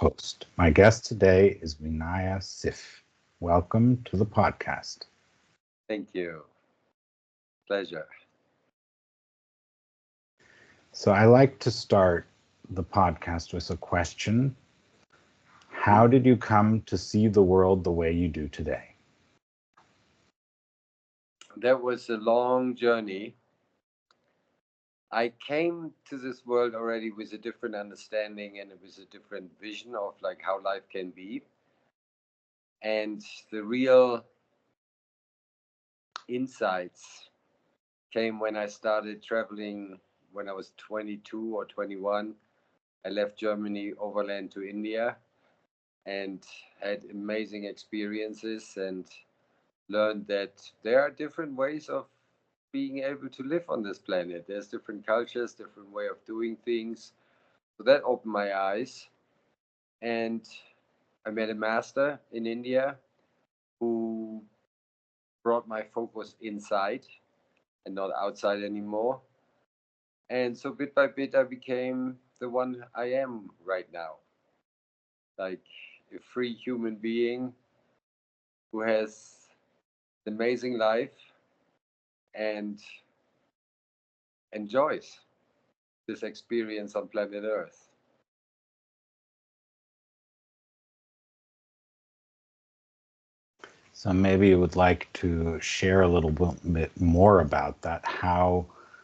host. My guest today is Vinaya Siff. Welcome to the podcast. Thank you. Pleasure. So, I like to start the podcast with a question. How did you come to see the world the way you do today? That was a long journey. I came to this world already with a different understanding and with a different vision of like how life can be. And the real insights came when I started traveling when I was 22 or 21. I left Germany overland to India and had amazing experiences and learned that there are different ways of being able to live on this planet. There's different cultures, different way of doing things. So that opened my eyes. And I met a master in India who brought my focus inside and not outside anymore. And so bit by bit, I became the one I am right now, like a free human being who has an amazing life and enjoys this experience on planet Earth. So, maybe you would like to share a little bit more about that.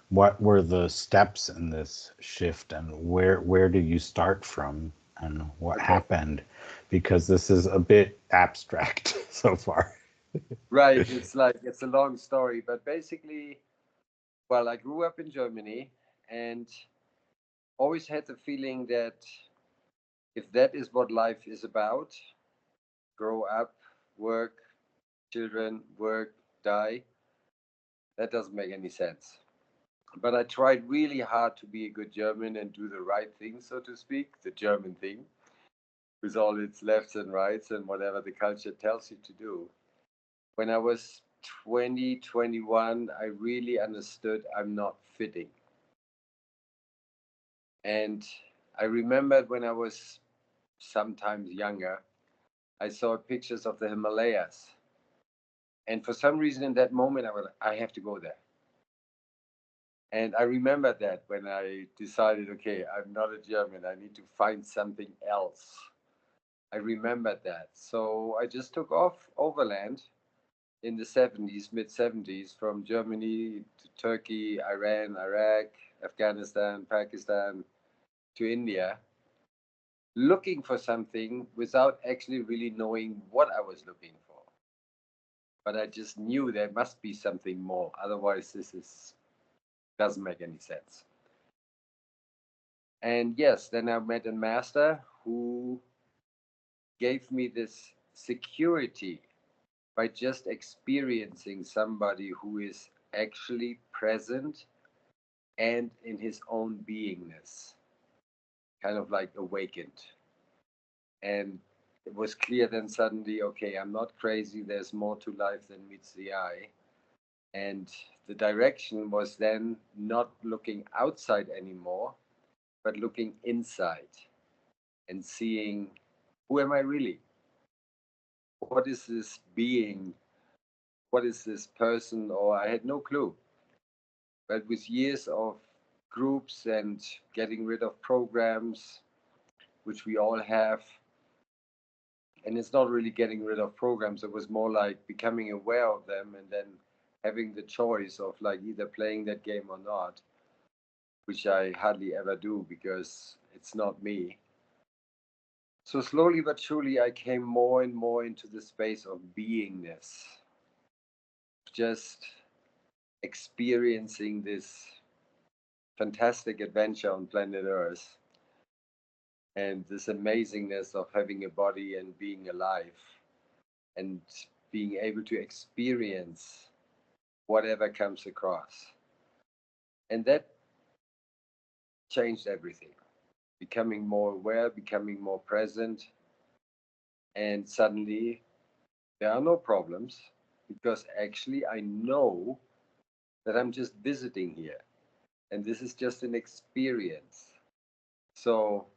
What were the steps in this shift, and where did you start from, and what Okay. happened? Because this is a bit abstract so far. Right. It's a long story, but basically, well, I grew up in Germany and always had the feeling that if that is what life is about, grow up, work, children, work, die, that doesn't make any sense. But I tried really hard to be a good German and do the right thing, so to speak, the German thing, with all its lefts and rights and whatever the culture tells you to do. When I was 20, 21, I really understood I'm not fitting. And I remembered when I was sometimes younger, I saw pictures of the Himalayas. And for some reason in that moment, I was like, I have to go there. And I remembered that when I decided, okay, I'm not a German, I need to find something else. I remembered that. So I just took off overland in the 70s, mid 70s, from Germany to Turkey, Iran, Iraq, Afghanistan, Pakistan to India, looking for something without actually really knowing what I was looking for. But I just knew there must be something more. Otherwise, doesn't make any sense. And yes, then I met a master who gave me this security by just experiencing somebody who is actually present and in his own beingness, kind of like awakened. And it was clear then suddenly, okay, I'm not crazy. There's more to life than meets the eye. And the direction was then not looking outside anymore, but looking inside and seeing, who am I really? What is this being? What is this person? Or I had no clue. But with years of groups and getting rid of programs, which we all have, and it's not really getting rid of programs, it was more like becoming aware of them and then having the choice of like either playing that game or not, which I hardly ever do because it's not me. So slowly but surely I came more and more into the space of beingness, just experiencing this fantastic adventure on planet Earth and this amazingness of having a body and being alive and being able to experience whatever comes across. And that changed everything. Becoming more aware, becoming more present, and suddenly there are no problems because actually I know that I'm just visiting here and this is just an experience. So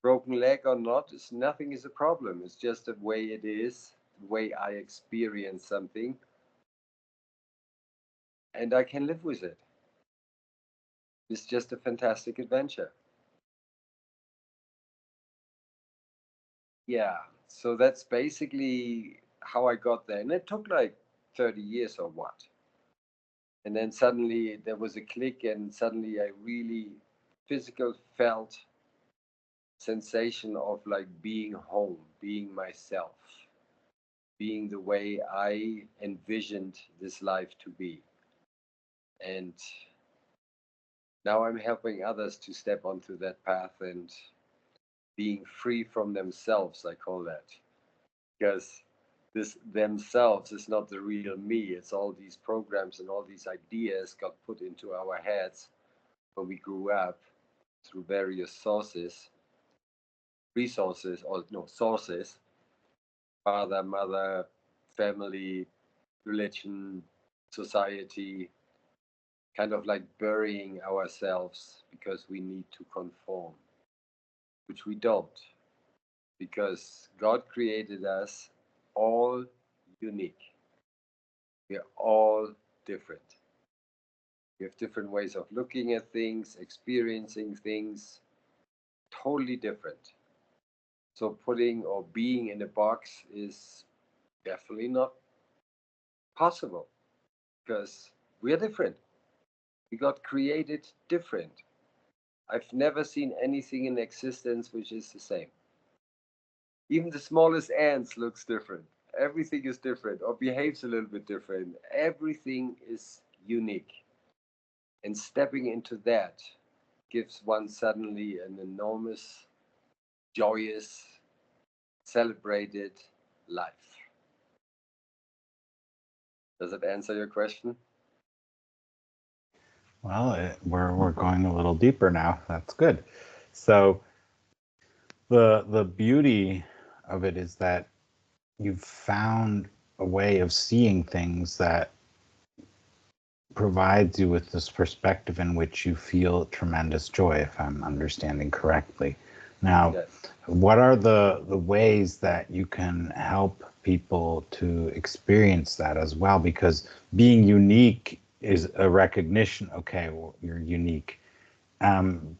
Broken leg or not, is nothing is a problem. It's just the way it is, the way I experience something, and I can live with it. It's just a fantastic adventure. Yeah, so that's basically how I got there. And it took like 30 years or what. And then suddenly there was a click, and suddenly I really physical felt sensation of like being home, being myself, being the way I envisioned this life to be. And now I'm helping others to step onto that path and being free from themselves, I call that. Because this themselves is not the real me. It's all these programs and all these ideas got put into our heads when we grew up through various sources, resources, or no, sources, father, mother, family, religion, society, kind of like burying ourselves because we need to conform, which we don't, because God created us all unique. We are all different. We have different ways of looking at things, experiencing things, totally different. So putting or being in a box is definitely not possible because we are different. We got created different. I've never seen anything in existence which is the same. Even the smallest ants looks different. Everything is different or behaves a little bit different. Everything is unique. And stepping into that gives one suddenly an enormous, joyous, celebrated life. Does it answer your question? Well, we're going a little deeper now. That's good. So the beauty of it is that you've found a way of seeing things that provides you with this perspective in which you feel tremendous joy, if I'm understanding correctly. Now, Yes. what are the ways that you can help people to experience that as well? Because being unique is a recognition, okay, well, you're unique.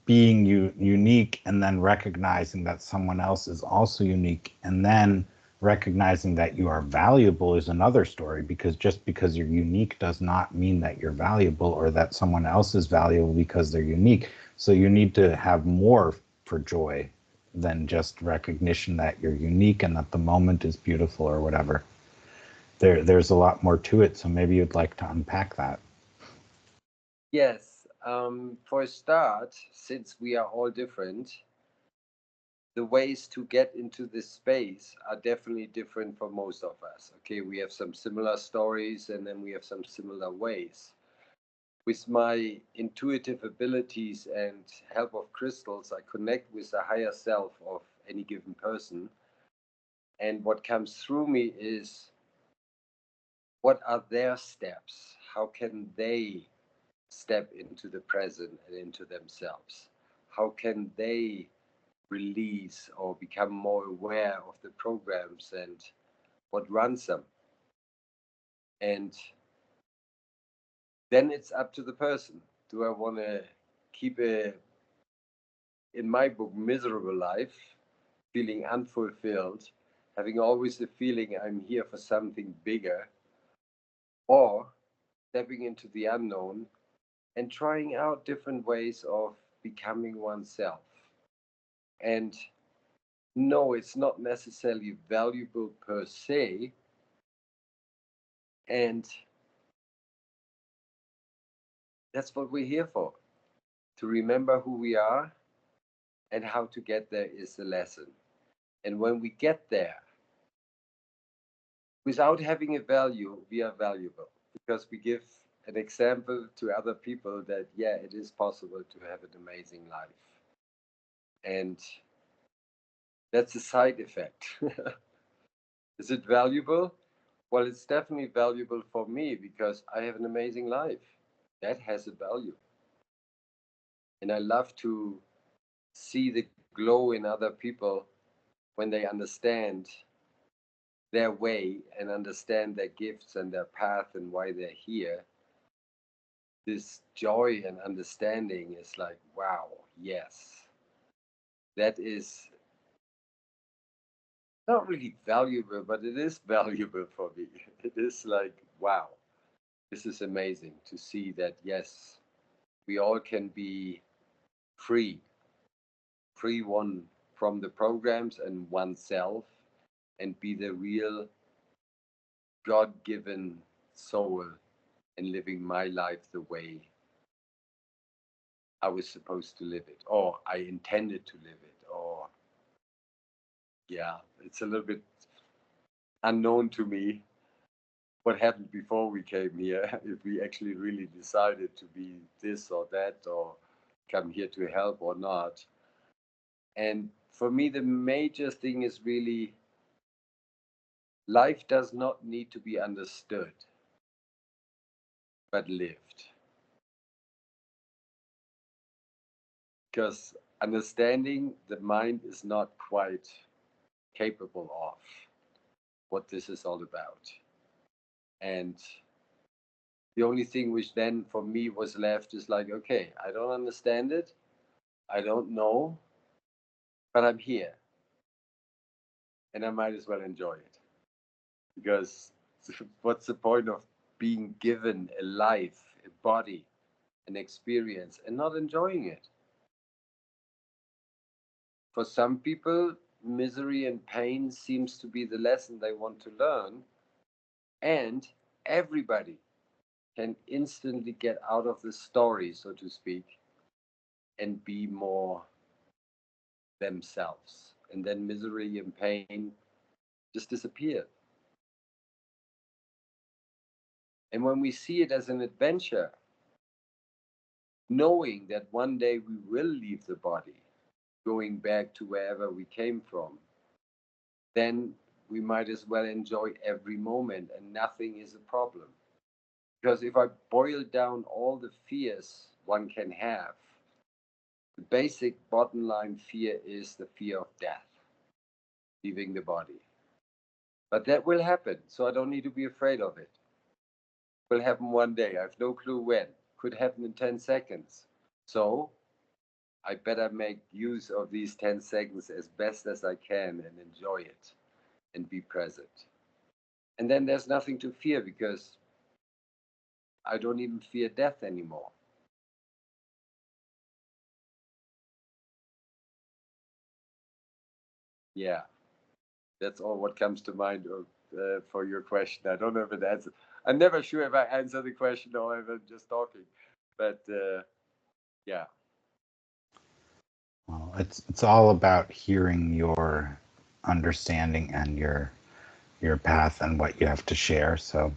Being unique and then recognizing that someone else is also unique, and then recognizing that you are valuable is another story, because just because you're unique does not mean that you're valuable or that someone else is valuable because they're unique. So you need to have more for joy than just recognition that you're unique and that the moment is beautiful or whatever. There's a lot more to it, so maybe you'd like to unpack that. Yes. For a start, since we are all different, the ways to get into this space are definitely different for most of us. Okay, we have some similar stories and then we have some similar ways. With my intuitive abilities and help of crystals, I connect with the higher self of any given person. And what comes through me is what are their steps? How can they step into the present and into themselves? How can they release or become more aware of the programs and what runs them? And then it's up to the person. Do I want to keep a, in my book, miserable life, feeling unfulfilled, having always the feeling I'm here for something bigger, or stepping into the unknown and trying out different ways of becoming oneself? And no, it's not necessarily valuable per se. And that's what we're here for, to remember who we are, and how to get there is the lesson. And when we get there, without having a value, we are valuable because we give an example to other people that, yeah, it is possible to have an amazing life. And that's a side effect. Is it valuable? Well, it's definitely valuable for me because I have an amazing life. That has a value. And I love to see the glow in other people when they understand their way and understand their gifts and their path and why they're here, this joy and understanding is like, wow, yes, that is not really valuable, but it is valuable for me. It is like, wow, this is amazing to see that, yes, we all can be free, free one from the programs and oneself, and be the real God given soul and living my life the way I was supposed to live it, or I intended to live it, or yeah, it's a little bit unknown to me what happened before we came here, if we actually really decided to be this or that, or come here to help or not. And for me, the major thing is really life does not need to be understood, but lived. Because understanding the mind is not quite capable of what this is all about. And the only thing which then for me was left is like, okay, I don't understand it, I don't know, but I'm here and I might as well enjoy it. Because what's the point of being given a life, a body, an experience, and not enjoying it? For some people, misery and pain seems to be the lesson they want to learn, and everybody can instantly get out of the story, so to speak, and be more themselves. And then misery and pain just disappear. And when we see it as an adventure, knowing that one day we will leave the body, going back to wherever we came from, then we might as well enjoy every moment and nothing is a problem. Because if I boil down all the fears one can have, the basic bottom line fear is the fear of death, leaving the body. But that will happen, so I don't need to be afraid of it. It will happen one day. I have no clue when. Could happen in 10 seconds. So I better make use of these 10 seconds as best as I can and enjoy it and be present. And then there's nothing to fear because I don't even fear death anymore. Yeah, that's all what comes to mind for your question. I don't know if it answers. I'm never sure if I answer the question or if I'm just talking. But yeah. Well, it's all about hearing your understanding and your path and what you have to share. So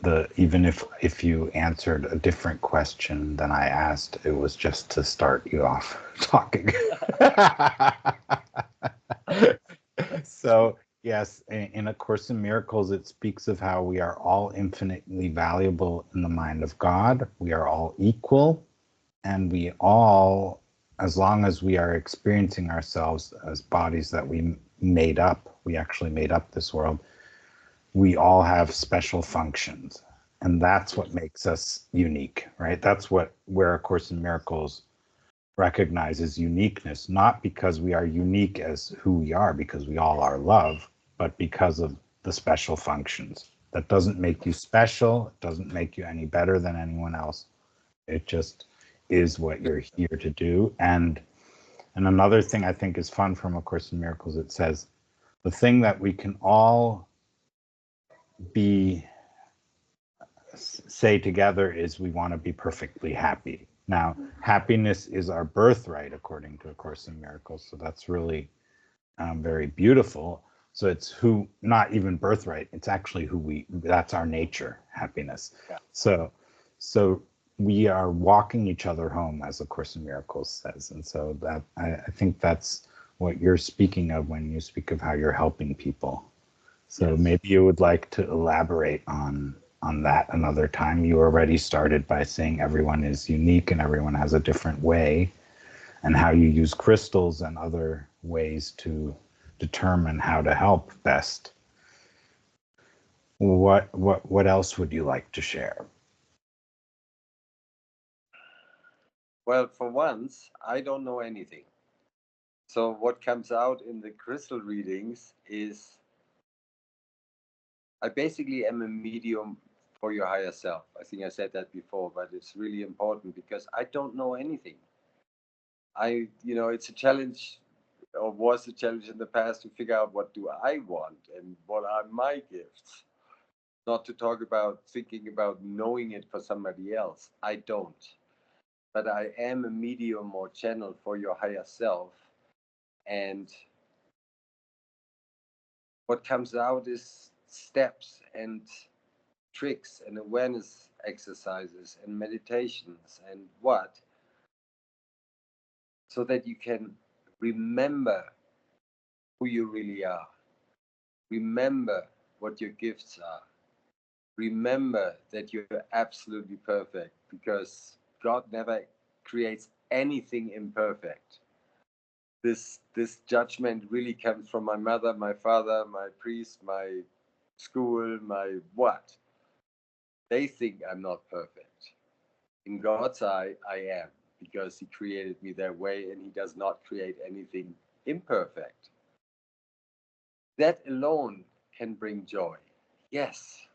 the even if you answered a different question than I asked, it was just to start you off talking. So yes, in A Course in Miracles, it speaks of how we are all infinitely valuable in the mind of God. We are all equal, and we all, as long as we are experiencing ourselves as bodies that we actually made up this world, we all have special functions. And that's what makes us unique, right? That's what where A Course in Miracles recognizes uniqueness, not because we are unique as who we are, because we all are love, but because of the special functions. That doesn't make you special, it doesn't make you any better than anyone else. It just is what you're here to do. And another thing I think is fun from A Course in Miracles, it says the thing that we can all be say together is we want to be perfectly happy. Now, happiness is our birthright according to A Course in Miracles, so that's really very beautiful. So it's who, not even birthright, it's actually who that's our nature, happiness. Yeah. So we are walking each other home, as A Course in Miracles says. And so that I think that's what you're speaking of when you speak of how you're helping people. So Yes. maybe you would like to elaborate on that another time. You already started by saying everyone is unique and everyone has a different way. and how you use crystals and other ways to determine how to help best. What else would you like to share? Well, for once, I don't know anything. So what comes out in the crystal readings is I basically am a medium for your higher self. I think I said that before, but it's really important because I don't know anything. It's a challenge or was a challenge in the past to figure out what do I want and what are my gifts. Not to talk about thinking about knowing it for somebody else. I don't. But I am a medium or channel for your higher self. And what comes out is steps and tricks and awareness exercises and meditations and what, so that you can remember who you really are. Remember what your gifts are. Remember that you're absolutely perfect because God never creates anything imperfect. This judgment really comes from my mother, my father, my priest, my school, my what. They think I'm not perfect. In God's eye, I am because He created me that way and He does not create anything imperfect. That alone can bring joy. Yes,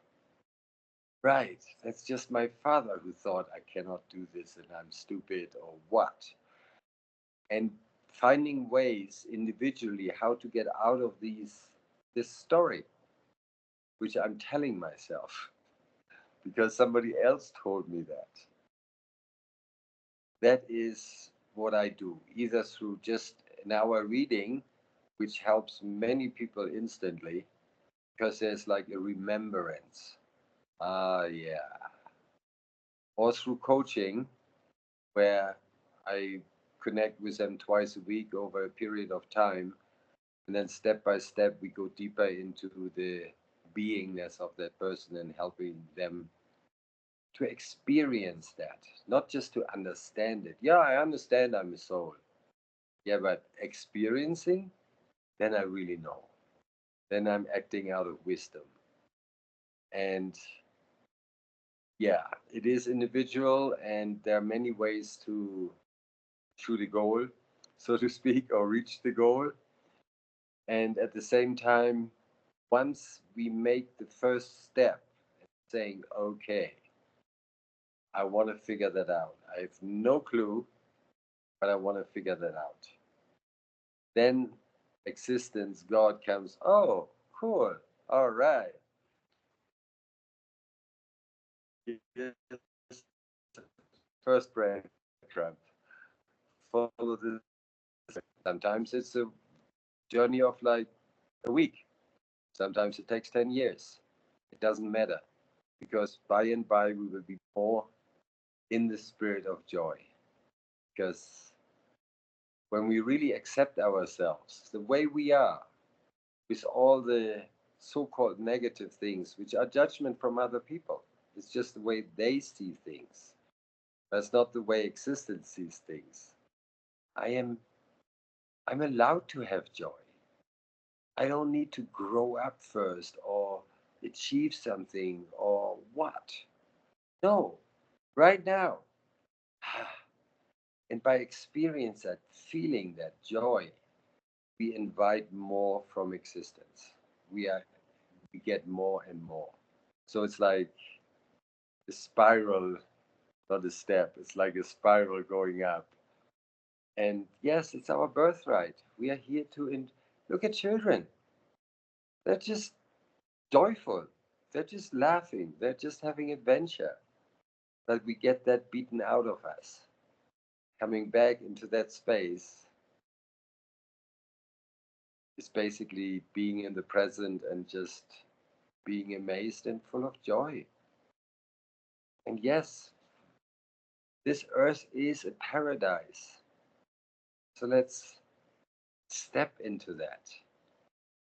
right. That's just my father who thought I cannot do this and I'm stupid or what. And finding ways individually how to get out of this story, which I'm telling myself because somebody else told me that. That is what I do, either through just an hour reading, which helps many people instantly because there's like a remembrance. Ah, yeah. Or through coaching, where I connect with them twice a week over a period of time. And then step by step, we go deeper into the beingness of that person and helping them to experience that, not just to understand it. Yeah, I understand I'm a soul. Yeah, but experiencing, then I really know. Then I'm acting out of wisdom. And yeah, it is individual, and there are many ways to shoot a goal, so to speak, or reach the goal. And at the same time, once we make the first step, saying, okay, I want to figure that out. I have no clue, but I want to figure that out. Then existence, God comes, oh, cool, all right. First breadcrumb. Follow this. Sometimes it's a journey of like a week. Sometimes it takes 10 years. It doesn't matter because by and by we will be more in the spirit of joy. Because when we really accept ourselves the way we are, with all the so called negative things, which are judgment from other people, it's just the way they see things. That's not the way existence sees things. I am I'm allowed to have joy. I don't need to grow up first or achieve something or what. No, right now. And by experience that feeling, that joy, we invite more from existence. We get more and more. So it's like a spiral, not a step. It's like a spiral going up. And yes, it's our birthright. We are here to look at children. They're just joyful. They're just laughing. They're just having adventure. But we get that beaten out of us. Coming back into that space is basically being in the present and just being amazed and full of joy. And yes, this earth is a paradise. So let's step into that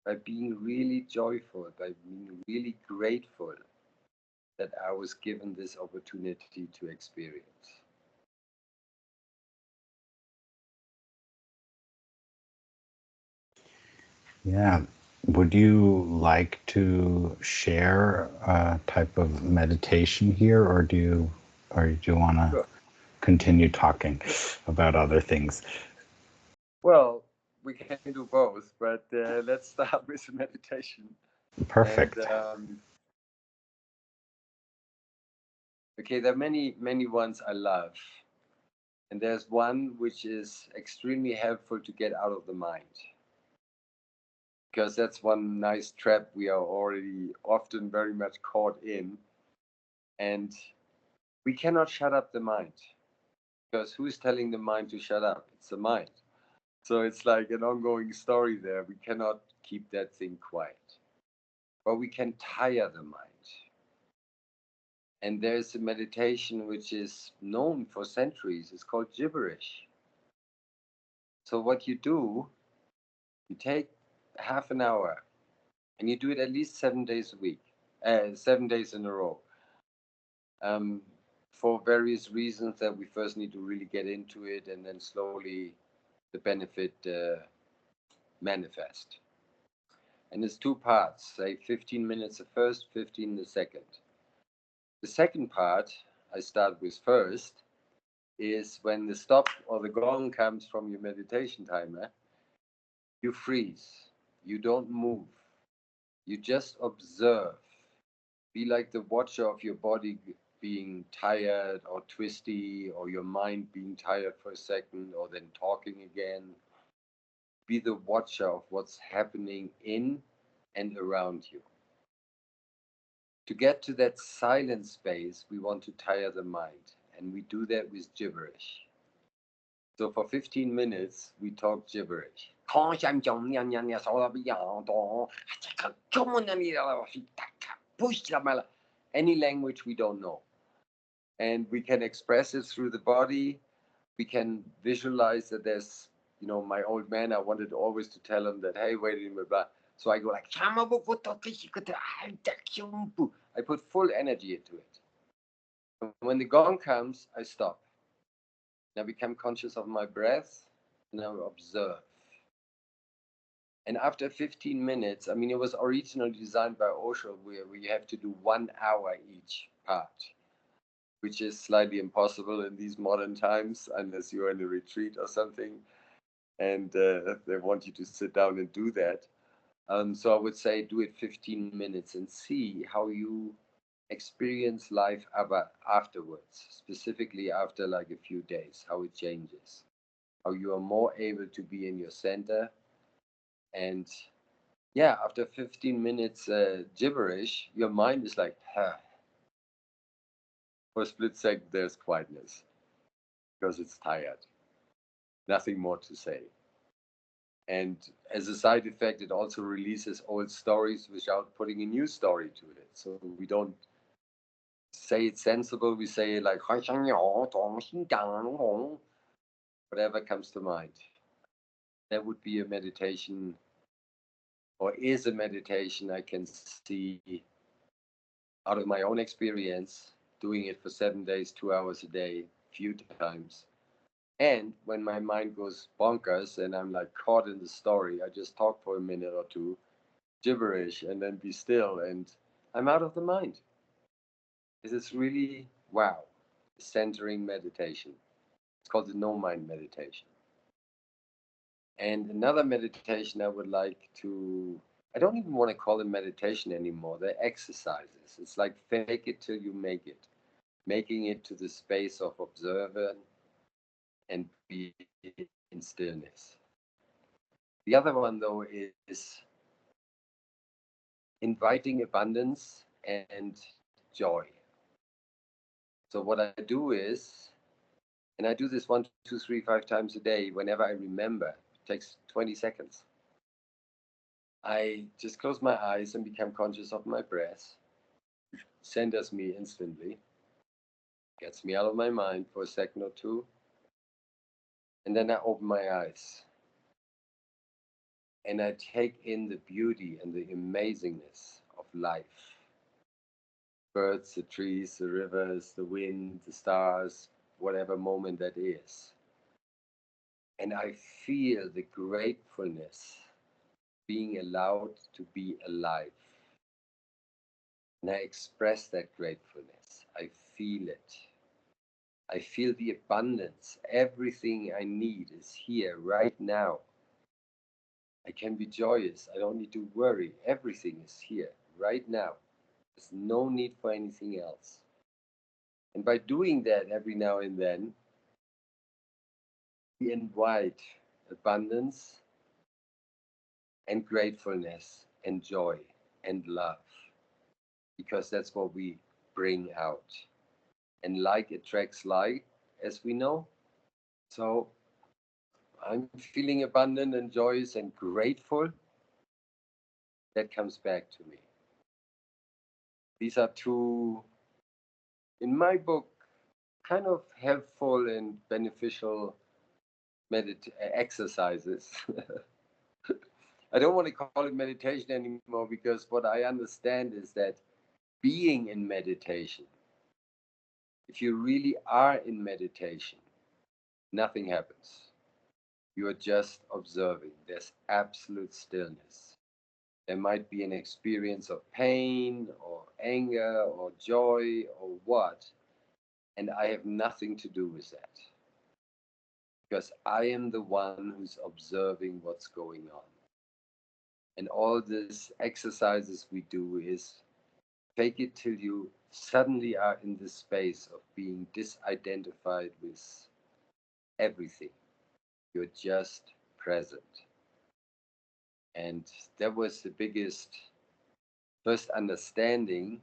by being really joyful, by being really grateful that I was given this opportunity to experience. Yeah. Would you like to share a type of meditation here, or do you want to Sure. continue talking about other things? Well, we can do both, but let's start with meditation. And Perfect. okay, there are many ones I love, and there's one which is extremely helpful to get out of the mind, because that's one nice trap we are already often very much caught in, and we cannot shut up the mind, because who's telling the mind to shut up? It's the mind. So it's like an ongoing story there. We cannot keep that thing quiet, but we can tire the mind. And there's a meditation which is known for centuries. It's called gibberish. So what you do, you take half an hour and you do it at least 7 days a week, 7 days in a row. Um, for various reasons that we first need to really get into it, and then slowly the benefit manifest. And it's two parts, say 15 minutes the first, 15 the second. The second part I start with first is when the stop or the gong comes from your meditation timer, you freeze. You don't move. You just observe. Be like the watcher of your body being tired or twisty, or your mind being tired for a second, or then talking again. Be the watcher of what's happening in and around you. To get to that silent space, we want to tire the mind, and we do that with gibberish. So for 15 minutes, we talk gibberish. Any language we don't know. And we can express it through the body. We can visualize that there's, my old man, I wanted always to tell him that, hey, wait a minute, blah. So I go like, I put full energy into it. And when the gong comes, I stop. And I become conscious of my breath, and I observe. And after 15 minutes, I mean, it was originally designed by Osho, where we have to do 1 hour each part, which is slightly impossible in these modern times, unless you're in a retreat or something, and they want you to sit down and do that. So I would say do it 15 minutes and see how you experience life afterwards, specifically after like a few days, how it changes, how you are more able to be in your center. And yeah, after 15 minutes gibberish, your mind is like, huh. For a split second, there's quietness because it's tired. Nothing more to say. And as a side effect, it also releases old stories without putting a new story to it. So we don't say it's sensible, we say like, whatever comes to mind. That would be a meditation, or is a meditation I can see out of my own experience, doing it for 7 days, 2 hours a day, few times. And when my mind goes bonkers and I'm like caught in the story, I just talk for a minute or two, gibberish, and then be still, and I'm out of the mind. This is really wow, centering meditation. It's called the no mind meditation. And another meditation I would like to, I don't even want to call it meditation anymore. They're exercises. It's like fake it till you make it, making it to the space of observing and be in stillness. The other one, though, is inviting abundance and joy. So, what I do is, and I do this 1, 2, 3, 5 times a day whenever I remember, it takes 20 seconds. I just close my eyes and become conscious of my breath, centers me instantly, gets me out of my mind for a second or two, and then I open my eyes and I take in the beauty and the amazingness of life. Birds, the trees, the rivers, the wind, the stars, whatever moment that is. And I feel the gratefulness being allowed to be alive. And I express that gratefulness. I feel it. I feel the abundance. Everything I need is here right now. I can be joyous. I don't need to worry. Everything is here right now. There's no need for anything else. And by doing that every now and then, we invite abundance and gratefulness and joy and love, because that's what we bring out. And like attracts like, as we know. So I'm feeling abundant and joyous and grateful. That comes back to me. These are two, in my book, kind of helpful and beneficial exercises. I don't want to call it meditation anymore, because what I understand is that being in meditation, if you really are in meditation, nothing happens. You are just observing. There's absolute stillness. There might be an experience of pain or anger or joy or what, and I have nothing to do with that, because I am the one who's observing what's going on. And all these exercises we do is take it till you suddenly are in this space of being disidentified with everything. You're just present. And that was the biggest first understanding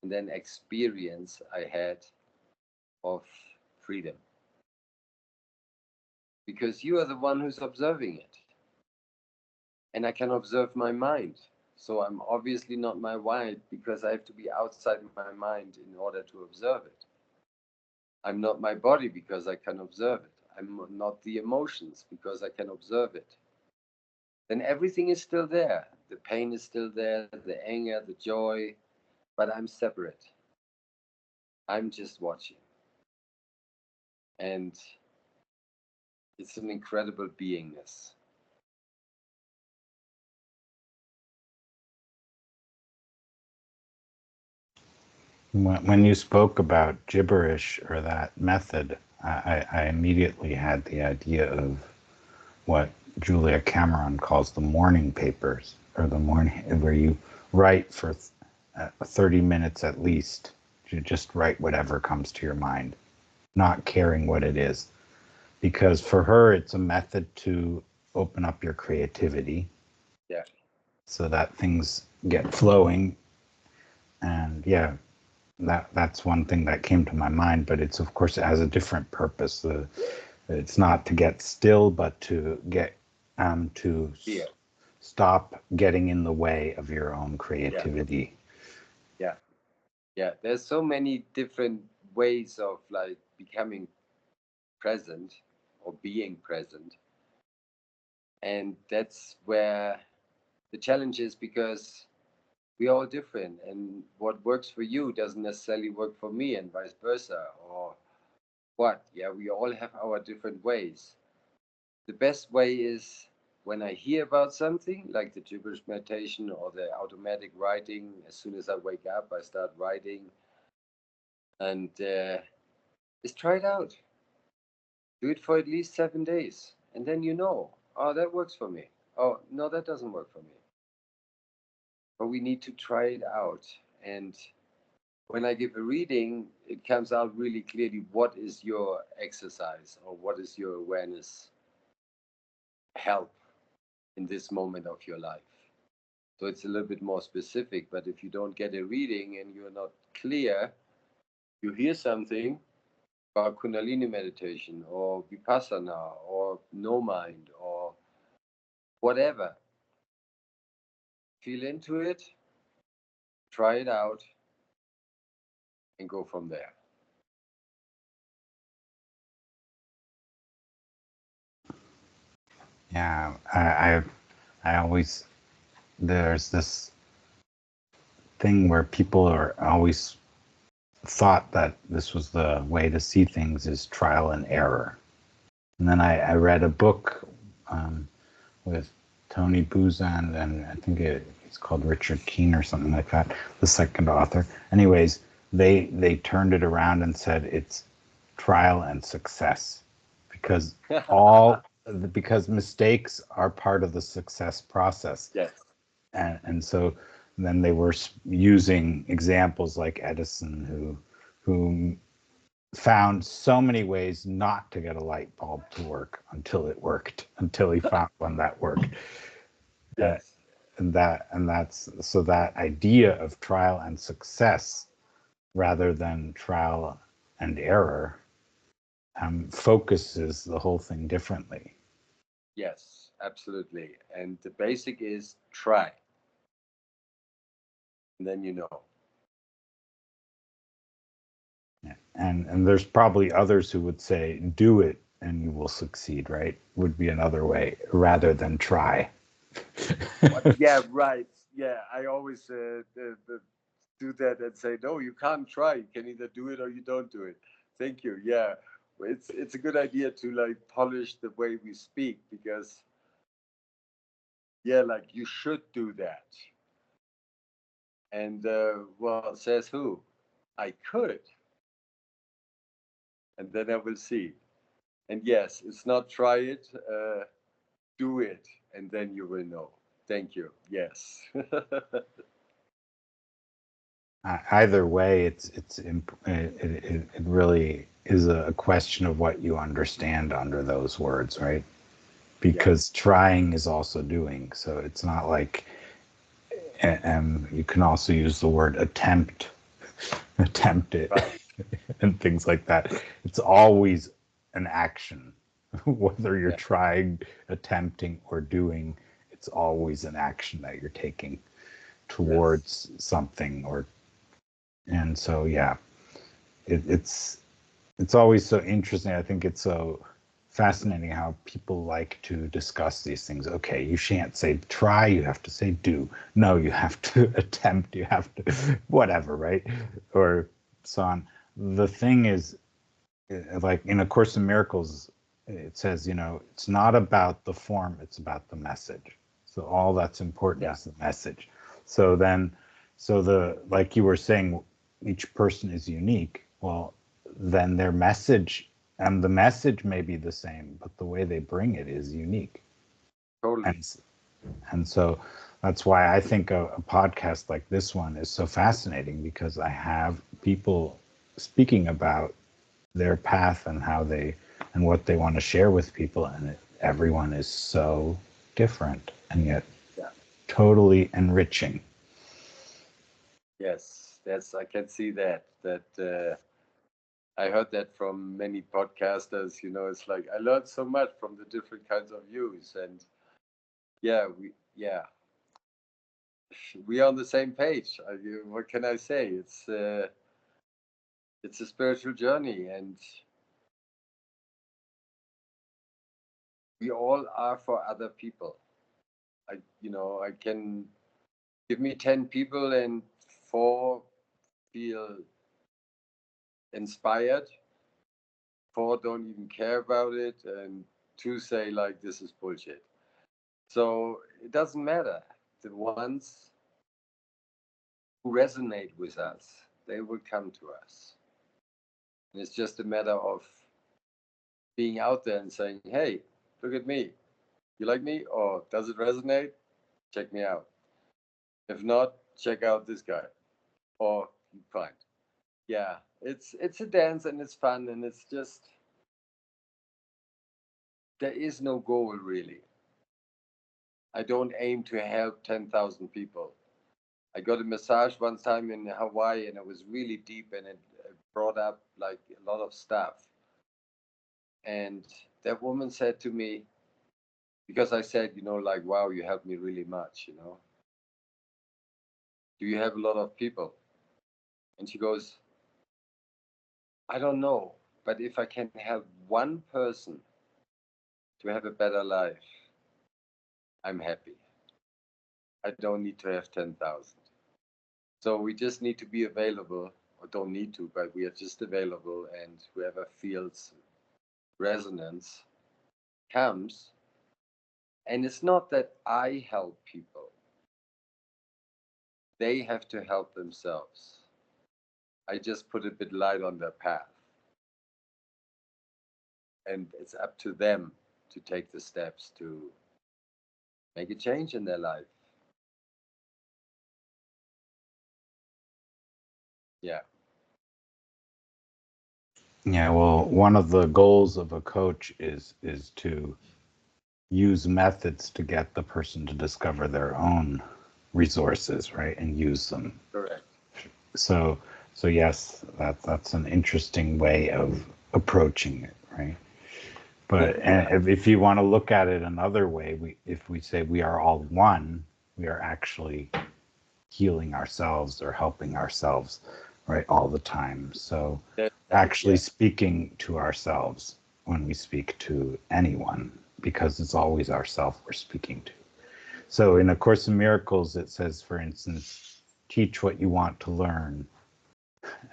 and then experience I had of freedom. Because you are the one who's observing it. And I can observe my mind. So I'm obviously not my mind, because I have to be outside my mind in order to observe it. I'm not my body because I can observe it. I'm not the emotions because I can observe it. Then everything is still there. The pain is still there, the anger, the joy, but I'm separate. I'm just watching. And it's an incredible beingness. When you spoke about gibberish or that method, I immediately had the idea of what Julia Cameron calls the morning papers, or the morning, where you write for 30 minutes at least. You just write whatever comes to your mind, not caring what it is. Because for her, it's a method to open up your creativity, Yeah. so that things get flowing. And yeah, that's one thing that came to my mind, but it's, of course, it has a different purpose. It's not to get still, but to get to Yeah. stop getting in the way of your own Yeah. creativity. Yeah. Yeah. There's so many different ways of like becoming present or being present. And that's where the challenge is, because we're all different, and what works for you doesn't necessarily work for me, and vice versa, or what. Yeah, we all have our different ways. The best way is when I hear about something like the gibberish meditation or the automatic writing. As soon as I wake up, I start writing, and just try it out. Do it for at least 7 days, and then oh, that works for me. Oh no, that doesn't work for me. But we need to try it out. And when I give a reading, it comes out really clearly what is your exercise or what is your awareness help in this moment of your life. So it's a little bit more specific. But if you don't get a reading and you're not clear, you hear something about Kundalini meditation or Vipassana or no mind or whatever. Feel into it, try it out, and go from there. Yeah, I always, there's this thing where people are always thought that this was the way to see things, is trial and error. And then I read a book with Tony Buzan, and I think it's called Richard Keene or something like that, the second author. Anyways, they turned it around and said it's trial and success, because all because mistakes are part of the success process. Yes. And so then they were using examples like Edison, who found so many ways not to get a light bulb to work until it worked, until he found one that worked. uh, Yes. and that's so that idea of trial and success rather than trial and error focuses the whole thing differently. Yes, absolutely. And the basic is try, and then you know. Yeah. And there's probably others who would say do it and you will succeed, right? Would be another way rather than try. What? Yeah, right. Yeah, I always do that and say, no, you can't try. You can either do it or you don't do it. Thank you. Yeah, it's a good idea to like polish the way we speak because yeah, like you should do that. And well, says who? I could, and then I will see. And yes, it's not try it, do it, and then you will know. Thank you. Yes. Either way, it really is a question of what you understand under those words, right? Because Yes. trying is also doing. So it's not like you can also use the word attempt, attempt it, Right. and things like that. It's always an action, whether you're Yeah. trying, attempting, or doing. It's always an action that you're taking Yes. towards something, or and so yeah, it's always so interesting. I think it's so fascinating how people like to discuss these things. Okay, you shan't say try, you have to say do. No, you have to attempt, you have to whatever, right? Or so on. The thing is, like in A Course in Miracles, it says, it's not about the form, it's about the message. So all that's important Yeah. is the message. So then, like you were saying, each person is unique. Well, then their message and the message may be the same, but the way they bring it is unique. Totally. And and so that's why I think a podcast like this one is so fascinating, because I have people speaking about their path and how they and what they want to share with people, and everyone is so different and yet Yeah. totally enriching. Yes. That's I can see that. I heard that from many podcasters. It's like I learned so much from the different kinds of views, and yeah, we are on the same page. What can I say? It's a spiritual journey, and we all are for other people. I can give me 10 people, and four feel inspired, four don't even care about it, and two say like this is bullshit. So it doesn't matter. The ones who resonate with us, they will come to us. And it's just a matter of being out there and saying, hey, look at me. You like me? Or does it resonate? Check me out. If not, check out this guy. Or fine. Yeah, it's a dance and it's fun and it's just there is no goal really. I don't aim to help 10,000 people. I got a massage one time in Hawaii and it was really deep and it brought up like a lot of stuff. And that woman said to me, because I said, like, wow, you helped me really much. Do you have a lot of people? And she goes, I don't know, but if I can help one person to have a better life, I'm happy. I don't need to have 10,000. So we just need to be available, or don't need to, but we are just available, and whoever feels resonance comes, And it's not that I help people, they have to help themselves. I just put a bit light on their path. And it's up to them to take the steps to make a change in their life. Yeah, Yeah, well, one of the goals of a coach is to use methods to get the person to discover their own resources, right, and use them. correct. So, so yes, that's an interesting way of approaching it, right? But Yeah, and if you want to look at it another way, if we say we are all one, we are actually healing ourselves or helping ourselves, right, all the time. So actually yeah, speaking to ourselves when we speak to anyone, because it's always ourself we're speaking to. So in A Course in Miracles, it says, for instance, teach what you want to learn,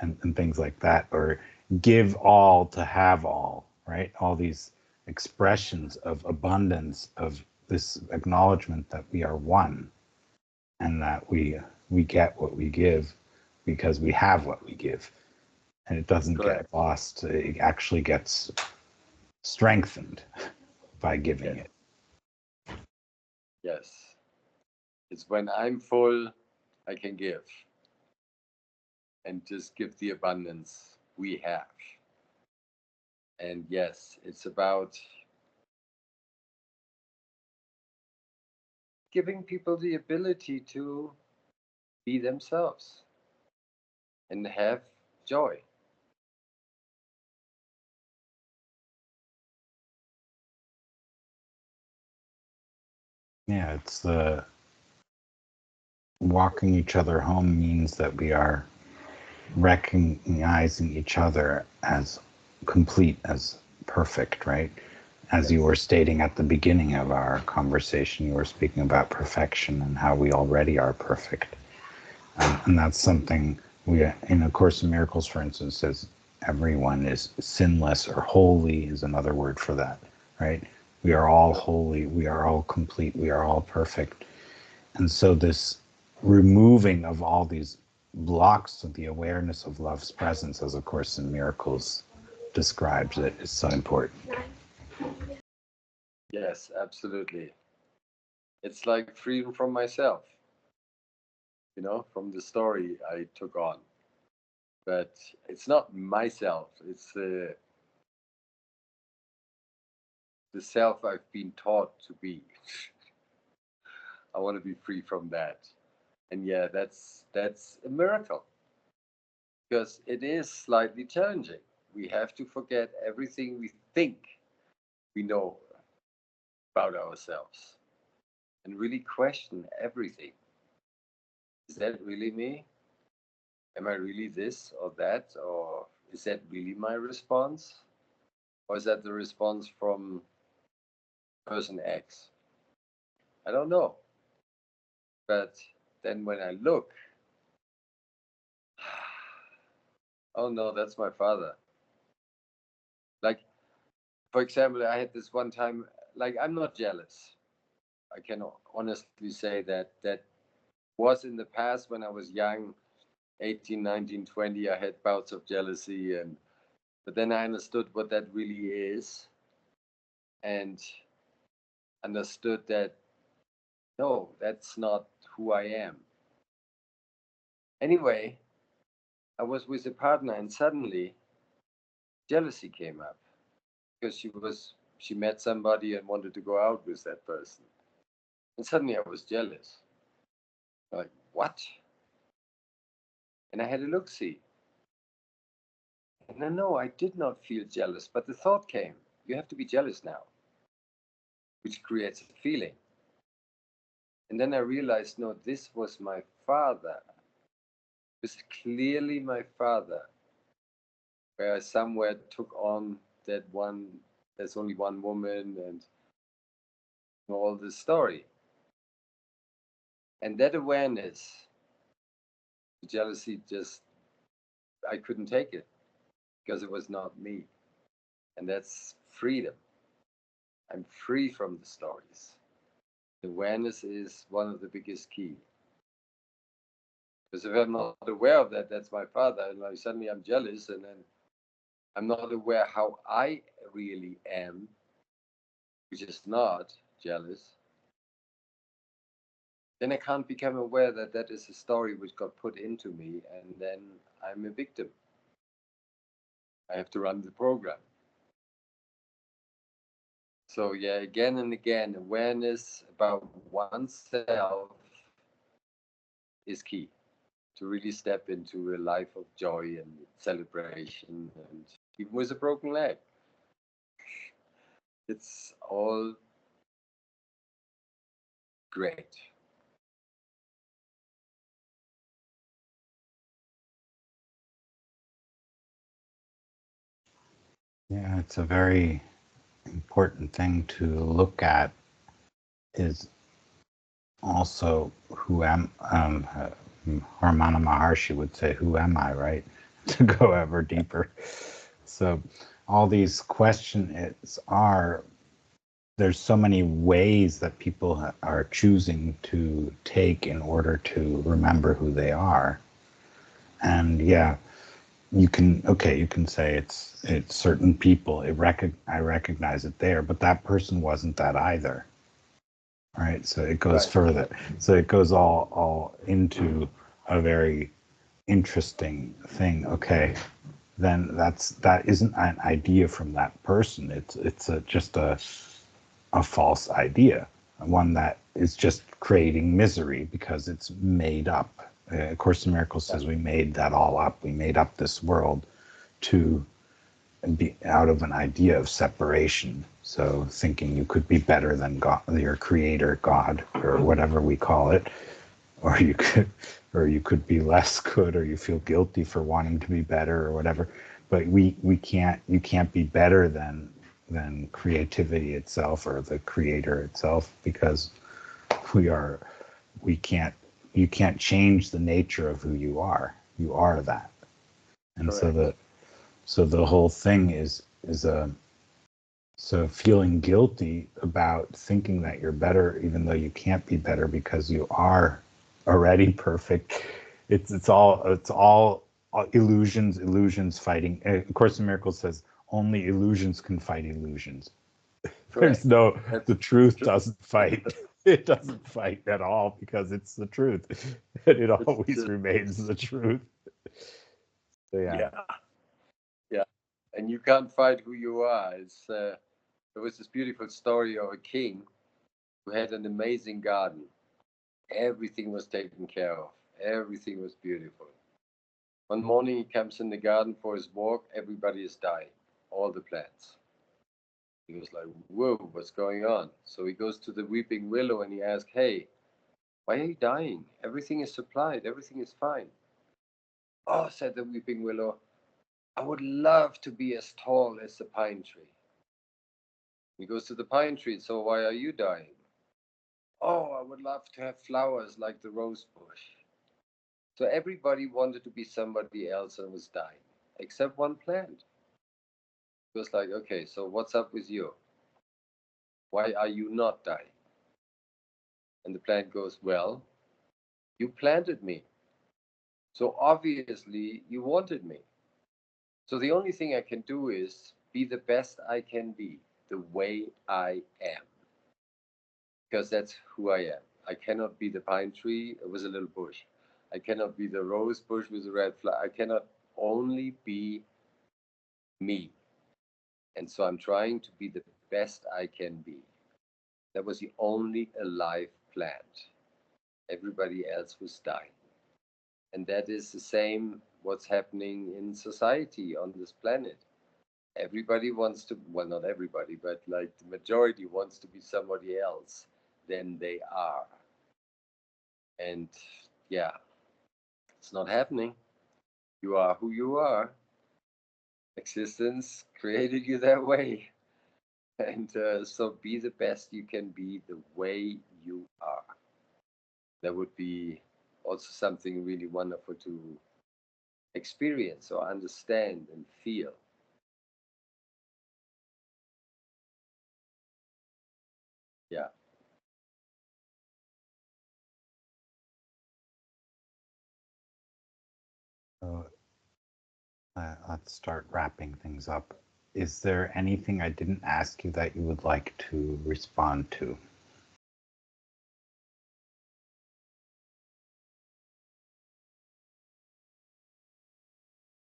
and things like that, or give all to have all, right? All these expressions of abundance, of this acknowledgement that we are one, and that we get what we give because we have what we give, and it doesn't get correct. lost. It actually gets strengthened by giving Yes, it. yes. It's when I'm full, I can give and just give the abundance we have. And yes, it's about giving people the ability to be themselves and have joy. Yeah, it's the walking each other home means that we are recognizing each other as complete, as perfect, right? As you Yes, were stating at the beginning of our conversation, you were speaking about perfection and how we already are perfect. And that's something we, in A Course in Miracles, for instance, says everyone is sinless, or holy is another word for that, right? We are all holy, we are all complete, we are all perfect. And so this removing of all these blocks of the awareness of love's presence, as A Course in Miracles describes it, is so important. yes, absolutely. It's like freedom from myself, from the story I took on. But it's not myself, it's the self I've been taught to be. I want to be free from that. And yeah, that's a miracle because it is slightly challenging. We have to forget everything we think we know about ourselves and really question everything. Is that really me? Am I really this or that? Or is that really my response? Or is that the response from person X? I don't know. But then when I look, oh no, that's my father. Like, for example, I had this one time, like, I'm not jealous. I can honestly say that was in the past when I was young, 18, 19, 20. I had bouts of jealousy, but then I understood what that really is, and understood that no, that's not who I am. Anyway, I was with a partner, and suddenly jealousy came up because she met somebody and wanted to go out with that person, and suddenly I was jealous. Like, what? And I had a look see. And no, I did not feel jealous, but the thought came, you have to be jealous now, which creates a feeling. And then I realized, no, this was my father. This is clearly my father, where I somewhere took on that one, there's only one woman and all this story. And that awareness, the jealousy just, I couldn't take it because it was not me. And that's freedom. I'm free from the stories. Awareness is one of the biggest key. Because if I'm not aware of that, that's my father, and like suddenly I'm jealous, and then I'm not aware how I really am, which is not jealous, then I can't become aware that that is a story which got put into me, and then I'm a victim. I have to run the program. So, yeah, again and again, awareness about oneself is key to really step into a life of joy and celebration, and even with a broken leg. It's all great. Yeah, it's a very important thing to look at is also who am Harmana Maharshi would say, who am I, right? To go ever deeper. So all these questions are, there's so many ways that people are choosing to take in order to remember who they are. And yeah, you can say it's certain people. I recognize it there, but that person wasn't that either, right? So it goes Right. further. So it goes all into a very interesting thing. Okay, then that isn't an idea from that person. It's just a false idea, one that is just creating misery because it's made up. Course in Miracles Yeah. says we made that all up. We made up this world to be out of an idea of separation. So thinking you could be better than God, your creator, God, or whatever we call it, or you could, or you could be less good, or you feel guilty for wanting to be better, or whatever. But we can't. You can't be better than creativity itself or the creator itself because we are. We can't. You can't change the nature of who you are. You are that, and Correct. so the whole thing is a so feeling guilty about thinking that you're better even though you can't be better because you are already perfect. It's all illusions fighting. Of Course in Miracles says only illusions can fight illusions. There's Correct. no, That's the truth true. doesn't fight. It doesn't fight at all because it's the truth. And it It's always just, remains the truth. So yeah. yeah, yeah. And you can't fight who you are. There was this beautiful story of a king who had an amazing garden. Everything was taken care of. Everything was beautiful. One morning he comes in the garden for his walk. Everybody is dying. All the plants. He was like, "Whoa, what's going on?" So he goes to the weeping willow and he asks, "Hey, why are you dying? Everything is supplied. Everything is fine." "Oh," said the weeping willow, "I would love to be as tall as the pine tree." He goes to the pine tree. "So why are you dying?" "Oh, I would love to have flowers like the rose bush." So everybody wanted to be somebody else and was dying, except one plant. It was like, "Okay, so what's up with you? Why are you not dying?" And the plant goes, "Well, you planted me. So obviously you wanted me. So the only thing I can do is be the best I can be, the way I am, because that's who I am. I cannot be the pine tree with a little bush. I cannot be the rose bush with a red flower. I cannot only be me. And so I'm trying to be the best I can be." That was the only alive plant. Everybody else was dying. And that is the same what's happening in society on this planet. Everybody wants to, well, not everybody, but like the majority wants to be somebody else than they are. And yeah, it's not happening. You are who you are. Existence created you that way. And so be the best you can be the way you are. That would be also something really wonderful to experience or understand and feel. Yeah. So let's start wrapping things up. Is there anything I didn't ask you that you would like to respond to?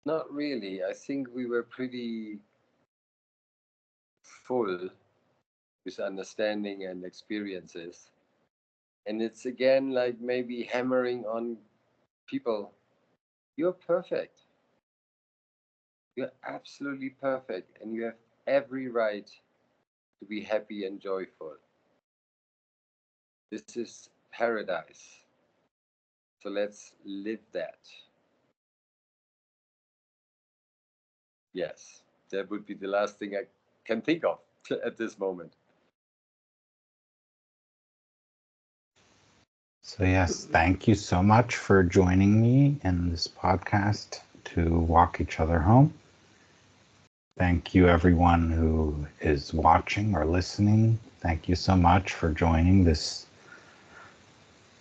Not really. I think we were pretty full with understanding and experiences. And it's again like maybe hammering on people. You're perfect. You're absolutely perfect. And you have every right to be happy and joyful. This is paradise. So let's live that. Yes, that would be the last thing I can think of at this moment. So, yes, thank you so much for joining me in this podcast to walk each other home. Thank you, everyone who is watching or listening. Thank you so much for joining this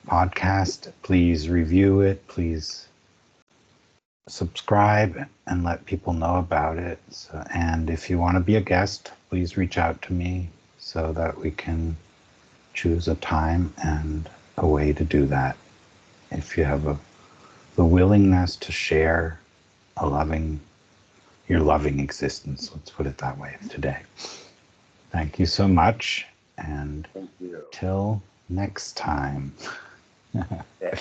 podcast. Please review it. Please subscribe and let people know about it. So, and if you want to be a guest, please reach out to me so that we can choose a time and a way to do that. If you have the willingness to share a your loving existence, let's put it that way today. Thank you so much, and Thank you. till next time. Yeah.